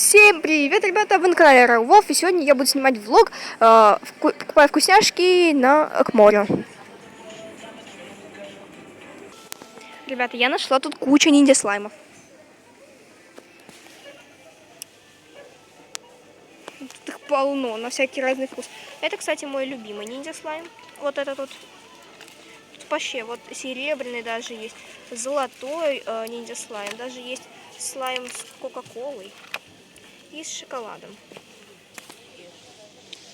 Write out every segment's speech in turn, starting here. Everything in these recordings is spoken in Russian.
Всем привет, ребята, вы на канале Роллов, и сегодня я буду снимать влог, покупая вкусняшки к морю. Ребята, я нашла тут кучу ниндзя-слаймов. Тут их полно, на всякий разный вкус. Это, кстати, мой любимый ниндзя-слайм. Вот это тут. Тут вообще, вот серебряный даже есть, золотой ниндзя-слайм, даже есть слайм с кока-колой и с шоколадом.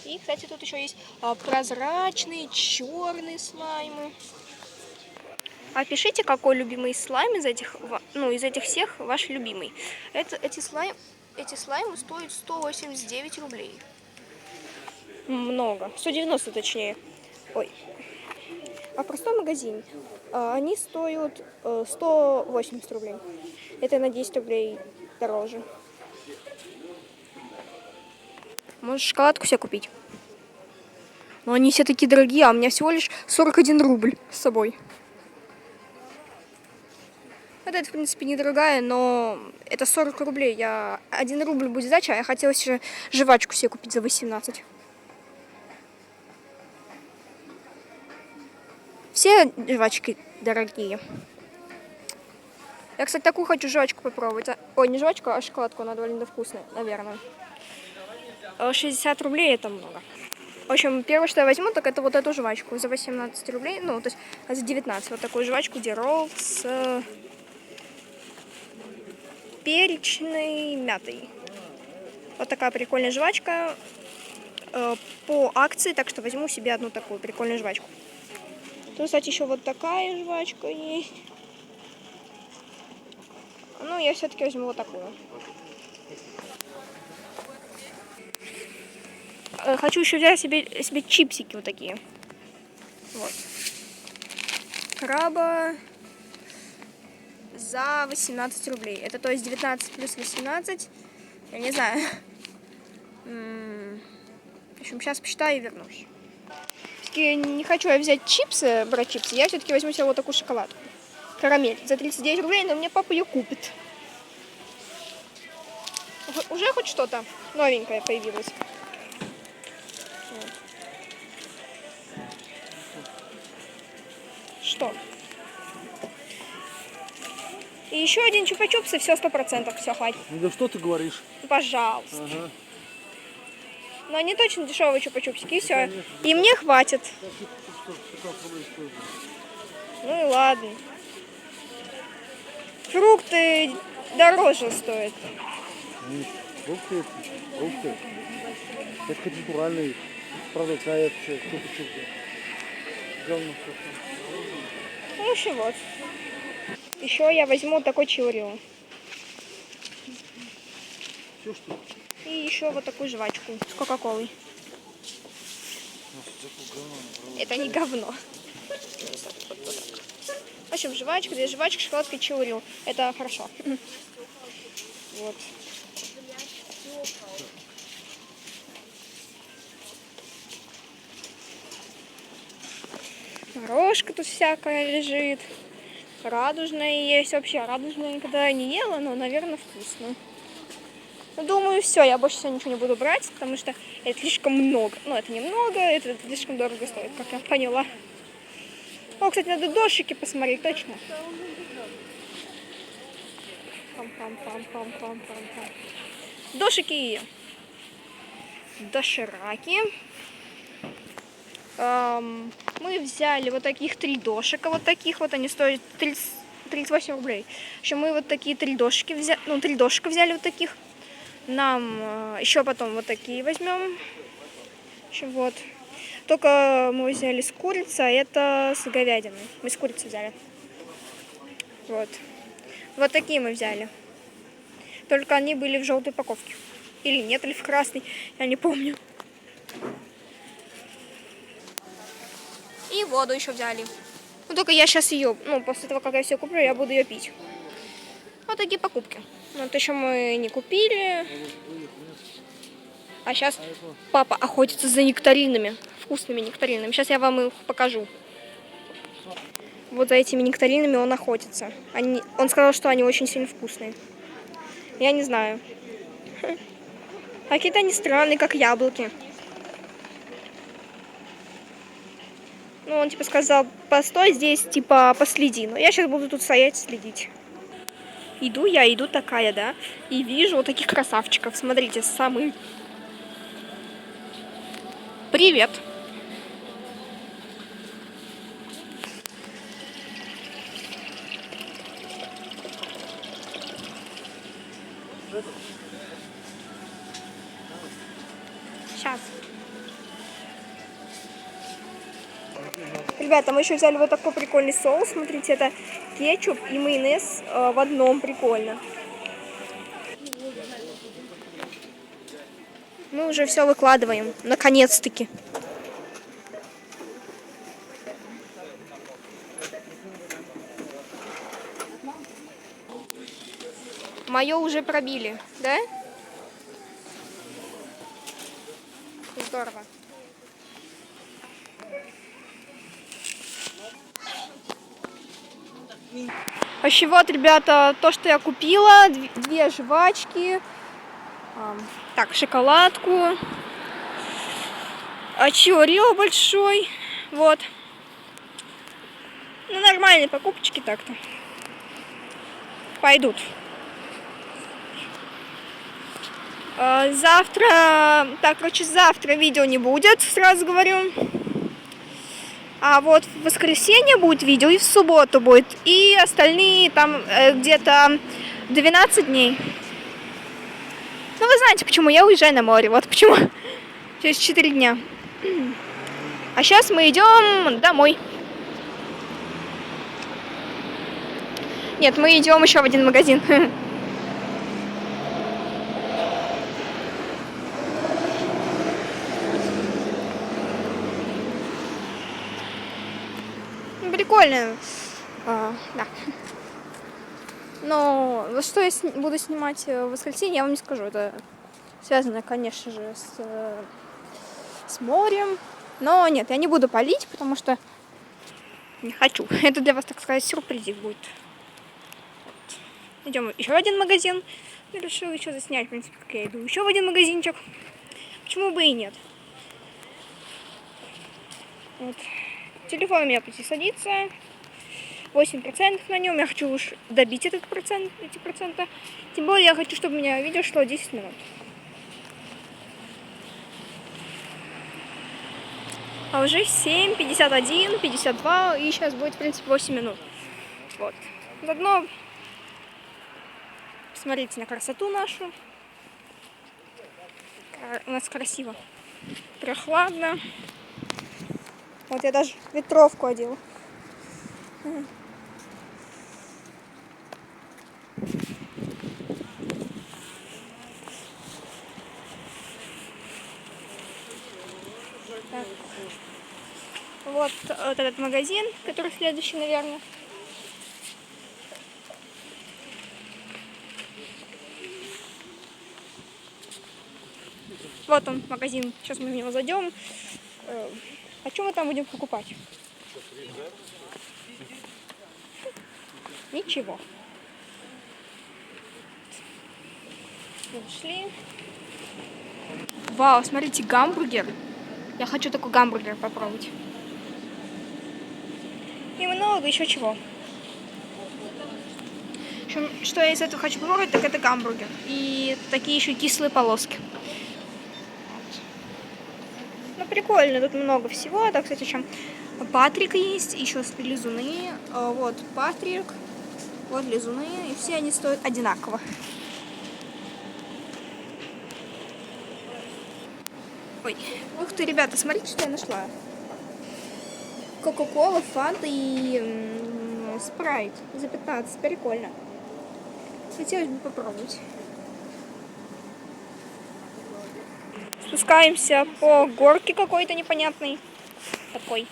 И, кстати, тут еще есть прозрачные, черные слаймы. Опишите, какой любимый слайм из этих всех ваш любимый. Эти слаймы стоят 189 рублей. Много. 190 точнее. Ой. А в простом магазине они стоят 180 рублей. Это на 10 рублей дороже. Можешь шоколадку себе купить. Но они все такие дорогие, а у меня всего лишь 41 рубль с собой. Это, в принципе, недорогая, но это 40 рублей. 1 рубль будет сдача, а я хотела еще жвачку себе купить за 18. Все жвачки дорогие. Я, кстати, такую хочу жвачку попробовать. Ой, не жвачку, а шоколадку. Она довольно вкусная, наверное. 60 рублей это много. В общем, первое, что я возьму, так это вот эту жвачку за 18 рублей. Ну, то есть за 19. Вот такую жвачку Дирол с перечной мятой. Вот такая прикольная жвачка по акции, так что возьму себе одну такую прикольную жвачку. Тут, кстати, еще вот такая жвачка есть. Ну, я все-таки возьму вот такую. Хочу еще взять себе чипсики вот такие. Вот. Краба за 18 рублей. Это то есть 19 плюс 18. Я не знаю. В общем, сейчас посчитаю и вернусь. Все-таки не хочу я взять брать чипсы. Я все-таки возьму себе вот такую шоколадку. Карамель за 39 рублей, но мне папа ее купит. Уже хоть что-то новенькое появилось. Вот. Что? И еще один чупа-чупс, и все 100%. Все, хватит. Ну да что ты говоришь? Пожалуйста. Ага. Но они точно дешевые чупа-чупсики, и все. И мне хватит. Ну и ладно. Фрукты дороже стоят. Фрукты. Это хоть натуральный продукт, а это чупа-чупсы. Ну еще вот. Еще я возьму такой чиорио. Все, что? И еще вот такую жвачку с кока-колой. Это не говно. В общем, жвачка, 2 жвачки, шоколадка и чиорио. Это хорошо. Вот. Морожка тут всякая лежит. Радужная есть. Вообще, радужная никогда не ела, но, наверное, вкусно. Думаю, все, я больше всего ничего не буду брать, потому что это слишком много. Ну, это немного, это слишком дорого стоит, как я поняла. О, кстати, надо дошики посмотреть, точно. Пам-пам-пам-пам-пам-пам-пам. Дошики. Дошираки. Мы взяли вот таких 3 дошика, вот таких вот, они стоят 38 рублей. В общем, мы вот такие 3 дошики взяли, 3 дошика взяли вот таких. Нам еще потом вот такие возьмем. В общем, вот. Только мы взяли с курицей, а это с говядиной. Мы с курицей взяли. Вот. Вот такие мы взяли. Только они были в желтой упаковке. Или нет, или в красной, я не помню. И воду еще взяли. Ну, только я сейчас ее, после того, как я все куплю, я буду ее пить. Вот такие покупки. Вот еще мы не купили. А сейчас папа охотится за нектаринами. Вкусными нектаринами. Сейчас я вам их покажу. Вот за этими нектаринами он охотится. Он сказал, что они очень сильно вкусные. Я не знаю. А какие-то они странные, как яблоки. Ну, он типа сказал, постой здесь, типа последи. Но я сейчас буду тут стоять, следить. Иду такая, да, и вижу вот таких красавчиков. Смотрите, самый... Привет. Сейчас. Ребята, мы еще взяли вот такой прикольный соус. Смотрите, это кетчуп и майонез в одном. Прикольно. Мы уже все выкладываем. Наконец-таки. Мое уже пробили, да? Здорово. Вообще вот, ребята, то, что я купила. Две жвачки. Так, шоколадку. Орео большой. Вот. Ну, нормальные покупочки так-то. Пойдут. Завтра... Так, короче, завтра видео не будет, сразу говорю. А вот в воскресенье будет видео, и в субботу будет. И остальные там где-то 12 дней. Ну, вы знаете, почему я уезжаю на море. Вот почему. Через 4 дня. А сейчас мы идем домой. Нет, мы идем еще в один магазин. Прикольно. Да. Но что я буду снимать в воскресенье, я вам не скажу. Это связано, конечно же, с морем. Но нет, я не буду палить, потому что не хочу. Это для вас, так сказать, сюрпризик будет. Вот. Идем еще в один магазин. Я решила еще заснять, в принципе, как я иду. Еще в один магазинчик. Почему бы и нет? Вот. Телефон у меня почти садится. 8% на нем. Я хочу уж добить эти проценты. Тем более я хочу, чтобы у меня видео шло 10 минут. А уже 7, 51, 52. И сейчас будет, в принципе, 8 минут. Вот. Заодно посмотрите на красоту нашу. У нас красиво. Прохладно. Вот я даже ветровку одела. Так. Вот этот магазин, который следующий, наверное. Вот он, магазин. Сейчас мы в него зайдем. А что мы там будем покупать? Ничего. Пришли. Вау, смотрите, гамбургер. Я хочу такой гамбургер попробовать. И много еще чего. В общем, что я из этого хочу попробовать, так это гамбургер. И такие еще кислые полоски. Ну, прикольно, тут много всего. Так, кстати, еще Патрик есть, еще лизуны. Вот Патрик, вот лизуны. И все они стоят одинаково. Ой, ух ты, ребята, смотрите, что я нашла. Кока-кола, фанта и спрайт за 15. Прикольно. Хотелось бы попробовать. Спускаемся по горке какой-то непонятной. Такой.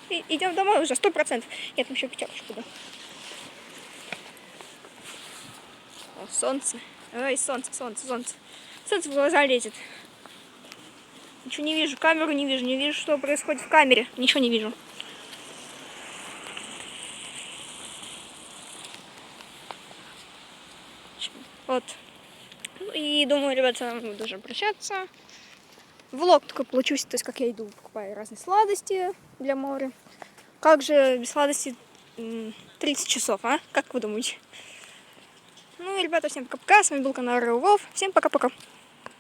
И идем домой уже, 100%. Нет, еще пятерочку, да. О, солнце. Ой, солнце. Солнце в глаза лезет. Ничего не вижу, камеру не вижу, что происходит в камере. Ничего не вижу. Вот. Ну, и думаю, ребята, нам буду уже прощаться. Влог такой получился, то есть как я иду, покупаю разные сладости для моря. Как же без сладостей 30 часов, а? Как вы думаете? Ну и, ребята, всем пока-пока. С вами был канал Real Wolf. Всем пока-пока.